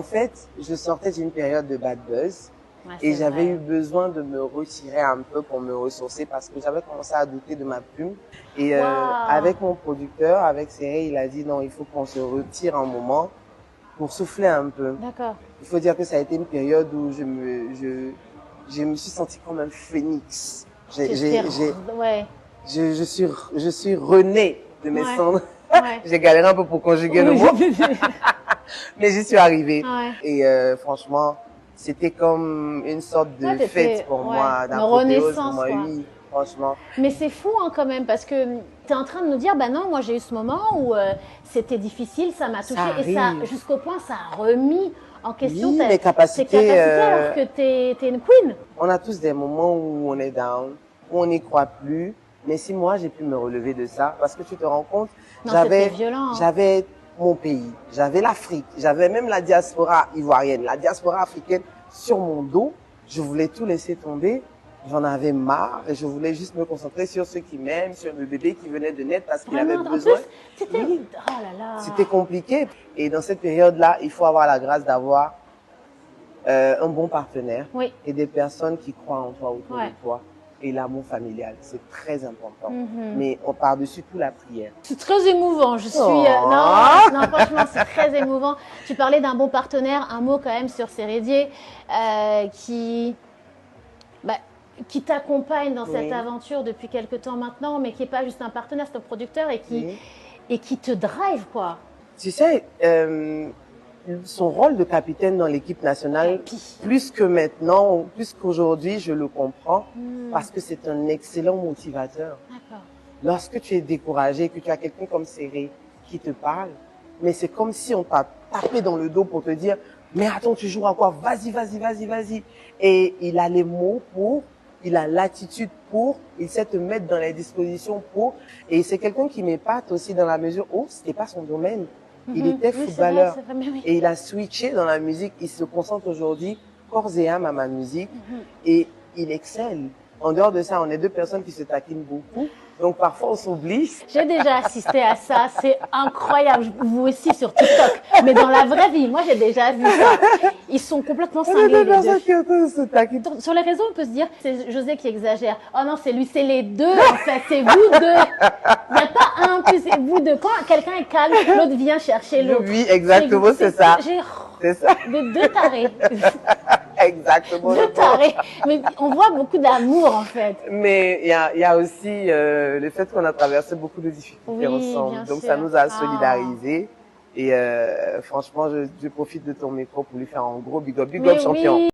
En fait, je sortais d'une période de bad buzz. Ouais, Et c'est j'avais vrai. eu besoin de me retirer un peu pour me ressourcer parce que j'avais commencé à douter de ma plume. Et Waouh. avec mon producteur, avec Cyril, il a dit non, il faut qu'on se retire un moment pour souffler un peu. D'accord. Il faut dire que ça a été une période où je me suis sentie comme un phénix. Ouais. Je suis renée de mes Ouais. cendres. Ouais. J'ai galéré un peu pour conjuguer le Oui. mot, mais j'y suis arrivée. Ouais. Et franchement, c'était comme une sorte de Ouais, fête pour ouais, moi, une d'apothéose pour renaissance, moi, quoi. oui, franchement. Mais c'est fou hein, quand même, parce que tu es en train de nous dire, bah non, moi j'ai eu ce moment où c'était difficile, ça m'a touché, Ça et ça, arrive. jusqu'au point, ça a remis en question Oui, tes mes capacités, capacités alors que t'es une queen. On a tous des moments où on est down, où on n'y croit plus. Mais si moi, j'ai pu me relever de ça, parce que tu te rends compte, Non, c'était violent. j'avais mon pays, j'avais l'Afrique, j'avais même la diaspora ivoirienne, la diaspora africaine sur mon dos. Je voulais tout laisser tomber. J'en avais marre et je voulais juste me concentrer sur ceux qui m'aiment, sur le bébé qui venait de naître parce qu'il avait Vraiment, besoin. en plus, c'était... Oui. Oh là là. C'était compliqué. Et dans cette période-là, il faut avoir la grâce d'avoir un bon partenaire Oui. et des personnes qui croient en toi autour Ouais. de toi. Et l'amour familial, c'est très important. Mhm. Mais on par-dessus tout la prière. C'est très émouvant. Je suis Oh. non, franchement, c'est très émouvant. Tu parlais d'un bon partenaire, un mot quand même sur Cérédier qui t'accompagne dans cette Oui. aventure depuis quelque temps maintenant, mais qui est pas juste un partenaire, c'est un producteur et Oui. qui te drive quoi. Tu sais, son rôle de capitaine dans l'équipe nationale, Capi. plus que maintenant, plus qu'aujourd'hui, je le comprends parce que c'est un excellent motivateur. D'accord. Lorsque tu es découragé, que tu as quelqu'un comme Céré qui te parle, mais c'est comme si on t'a tapé dans le dos pour te dire « Mais attends, tu joues à quoi? Vas-y, vas-y, vas-y, vas-y !» Et il a les mots pour, il a l'attitude pour, il sait te mettre dans les dispositions pour. Et c'est quelqu'un qui m'épate aussi dans la mesure où c'était pas son domaine. Il était Oui, footballeur c'est vrai, mais oui. et il a switché dans la musique. Il se concentre aujourd'hui corps et âme à ma musique et il excelle. En dehors de ça, on est deux personnes qui se taquinent beaucoup. Donc parfois on s'oublie. J'ai déjà assisté à ça, c'est incroyable. Vous aussi sur TikTok, mais dans la vraie vie, moi j'ai déjà vu ça. Ils sont complètement On est cinglés deux les deux. personnes qui se taquinent. Sur les réseaux, on peut se dire c'est José qui exagère. Oh non, c'est lui, c'est les deux en fait, c'est vous deux. Il n'y a pas un plus, c'est vous deux. Quand quelqu'un est calme, l'autre vient chercher l'autre. Oui, exactement, c'est ça. C'est ça. Des deux tarés. Exactement. Deux tarés. Mais on voit beaucoup d'amour en fait. Mais il y a aussi le fait qu'on a traversé beaucoup de difficultés Oui, ensemble. bien Donc sûr. ça nous a solidarisés. Et franchement, je profite de ton micro pour lui faire un gros big up. Big up, champion. Oui.